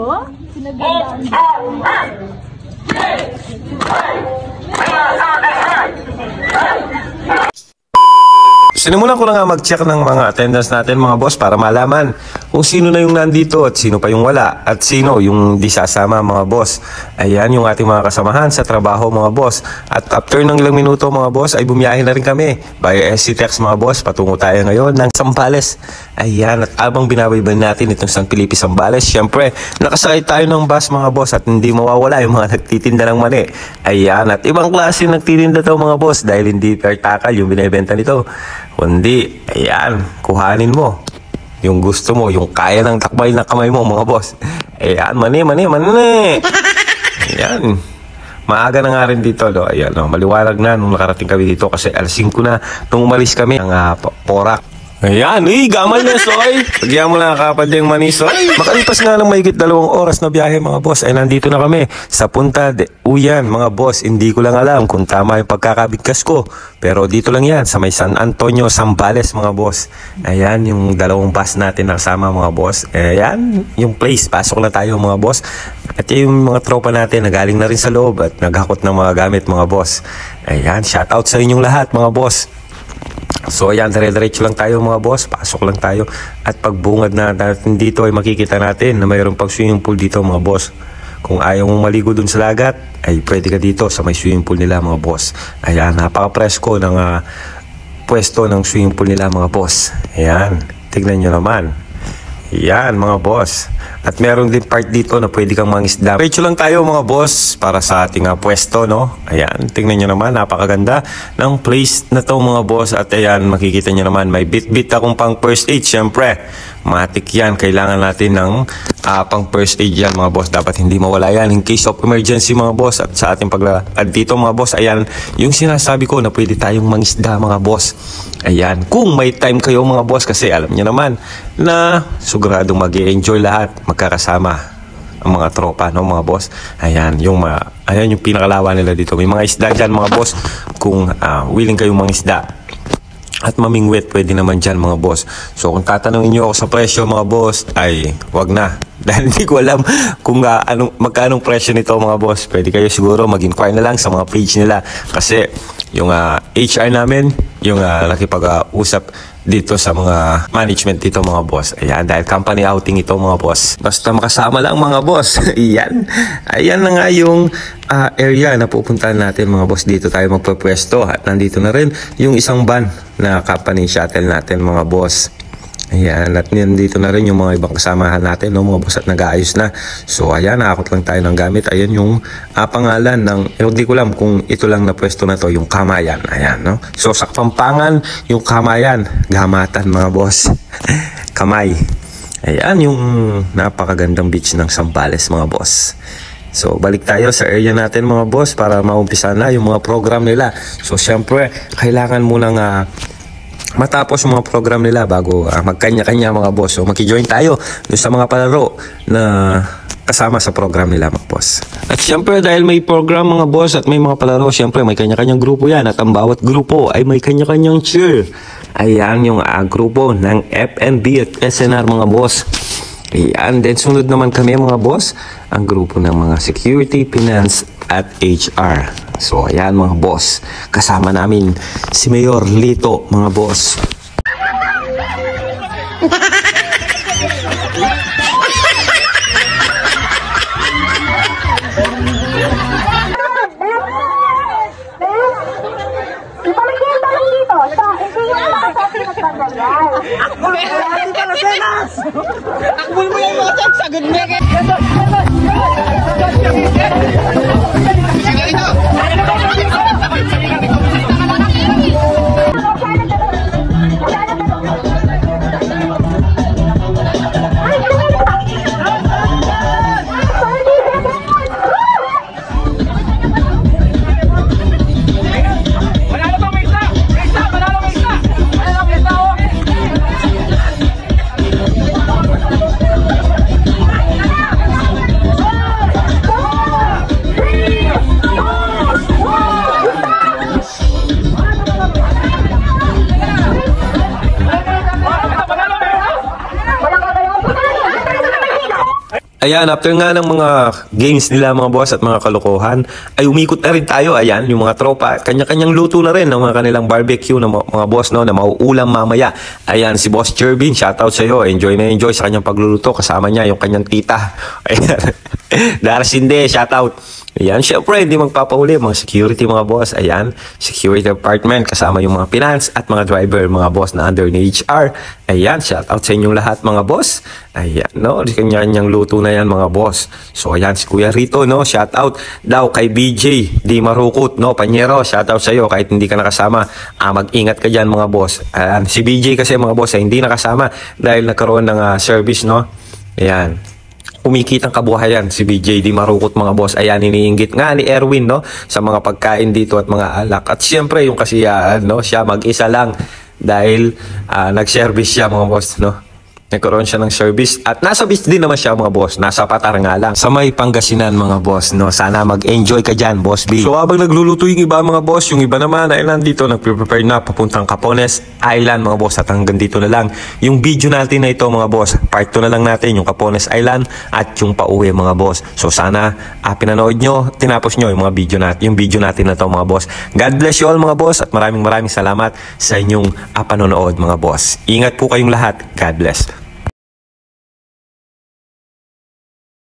oh. Sinagandaan. Sinimulan ko na nga mag-check ng mga attendance natin mga boss para malaman kung sino na yung nandito at sino pa yung wala at sino yung di sasama mga boss. Ayan yung ating mga kasamahan sa trabaho mga boss. At after ng ilang minuto mga boss ay bumiyahin na rin kami by SCTEX mga boss. Patungo tayo ngayon ng Zambales. Ayan, at abang binabayban natin itong San Felipe Zambales, syempre nakasakay tayo ng bus mga boss at hindi mawawala yung mga nagtitinda ng mani. Ayan, at ibang klase nagtitinda to mga boss dahil hindi pertakal yung binibenta nito. Kundi, ayan, kuhanin mo yung gusto mo, yung kaya ng takbay na kamay mo mga boss. Ayan, mani. Ayan, maaga na nga rin dito, no? Ayan, no? Maliwanag na nung nakarating kami dito kasi alas 5 na nung umalis kami ng Porac. Ayan, gamal na soy. Pagyan mo na kapad yung mani soy. Makalipas nga ng mahigit 2 oras na biyahe mga boss ay nandito na kami sa Punta de Uyan mga boss. Hindi ko lang alam kung tama yung pagkakabigkas ko, pero dito lang yan sa may San Antonio, Zambales mga boss. Ayan yung 2 bus natin nakasama mga boss. Ayan yung place, pasok na tayo mga boss. At yung mga tropa natin na galing na rin sa loob at naghakot ng mga gamit mga boss. Ayan, shoutout sa inyong lahat mga boss. So ayan, dire-diretso lang tayo mga boss, pasok lang tayo. At pagbungad na natin dito ay makikita natin na mayroong pang swimming pool dito mga boss. Kung ayaw mong maligo dun sa lagat, ay pwede ka dito sa may swimming pool nila mga boss. Ayan, napaka-presko ng pwesto ng swimming pool nila mga boss. Ayan, tignan nyo naman. Ayan mga boss. At meron din part dito na pwede kang mangisda. Diretso lang tayo mga boss para sa ating pwesto, no? Ayan, tingnan nyo naman, napakaganda ng place na to mga boss. At ayan, makikita nyo naman, may bit-bit akong pang first aid, syempre. Matik yan, kailangan natin ng pang first aid yan mga boss. Dapat hindi mawala yan in case of emergency mga boss. At sa ating paglalakad dito mga boss, ayan, yung sinasabi ko na pwede tayong mangisda mga boss. Ayan, kung may time kayo mga boss, kasi alam nyo naman na siguradong mag-i-enjoy lahat magkakasama ang mga tropa, no mga boss. Ayan yung pinakalawa nila dito. May mga isda dyan mga boss kung willing kayong mangisda. At mamingwit pwede naman dyan mga boss. So kung tatanungin nyo ako sa presyo mga boss, ay wag na. Dahil hindi ko alam kung magkano presyo nito mga boss. Pwede kayo siguro mag-inquire na lang sa mga page nila. Kasi yung HR namin, yung nakipag-usap dito sa mga management dito mga boss. Ayan, dahil company outing ito mga boss. Basta makasama lang mga boss. Ayan na nga yung area na pupuntahan natin mga boss. Dito tayo magpapwesto. At nandito na rin yung isang van na company shuttle natin mga boss. Ayan, at nandito na rin yung mga ibang kasamahan natin, no, mga boss, at nag-aayos na. So ayan, nakakot lang tayo ng gamit. Ayan yung pangalan ng, hindi ko alam kung ito lang na pwesto na to, yung Kamayan. Ayan, no. So sa Kapampangan, yung Kamayan, gamatan mga boss. Kamay. Ayan yung napakagandang beach ng Zambales mga boss. So balik tayo sa area natin mga boss para maumpisa na yung mga program nila. So syempre, kailangan mo nang matapos yung mga program nila bago magkanya-kanya mga boss. So maki-join tayo doon sa mga palaro na kasama sa program nila mga boss. At syempre dahil may program mga boss at may mga palaro, syempre may kanya-kanyang grupo yan. At ang bawat grupo ay may kanya-kanyang cheer. Ayan yung grupo ng FNB at SNR mga boss. Ayan, then sunod naman kami mga boss, ang grupo ng mga security, finance at HR. So ayan mga boss, kasama namin si Mayor Lito mga boss. Akbol mo yung mga chat, sagad mo yan. Ayan, after nga ng mga games nila mga boss at mga kalokohan, ay umikot na rin tayo. Ayan, yung mga tropa, kanya-kanyang luto na rin ng mga kanilang barbecue ng mga boss, no, na mauulam mamaya. Ayan, si Boss Jervin, shoutout sa iyo. Enjoy na enjoy sa kanyang pagluluto. Kasama niya yung kanyang tita. Ayan. Darcinde, shoutout. Ayan, syempre, hindi magpapahuli. Mga security mga boss. Ayan, security department. Kasama yung mga finance at mga driver, mga boss na under ni HR. Ayan, shoutout sa inyong lahat mga boss. Ayan, no, kanya-kanyang luto na yan mga boss. So ayan, si Kuya Rito, no, shoutout daw kay BJ Di Marukut, no, Panyero, shoutout sa iyo kahit hindi ka nakasama. Mag-ingat ka dyan mga boss. Ayan, si BJ kasi mga boss ay hindi nakasama dahil nagkaroon ng service, no. Ayan, kumikitang kabuhayan si BJ Di Marukut mga boss. Ayan, iniinggit nga ni Erwin, no, sa mga pagkain dito at mga alak. At siyempre yung kasiyaan, no, siya mag-isa lang dahil nag-service siya mga boss, no. Nagkaroon siya ng service at nasa beach din naman siya mga boss. Nasa Patar nga lang. Sa may Pangasinan mga boss, no. Sana mag-enjoy ka dyan, Boss B. So habang nagluluto yung iba mga boss, yung iba naman ay nandito nagpe-prepare na papuntang Capones Island mga boss. At hanggang dito na lang yung video natin na ito mga boss. Part 2 na lang natin yung Capones Island at yung pauwi mga boss. So sana pinanood nyo, tinapos nyo yung mga video natin na to mga boss. God bless you all mga boss at maraming salamat sa inyong panonood mga boss. Ingat po kayong lahat. God bless.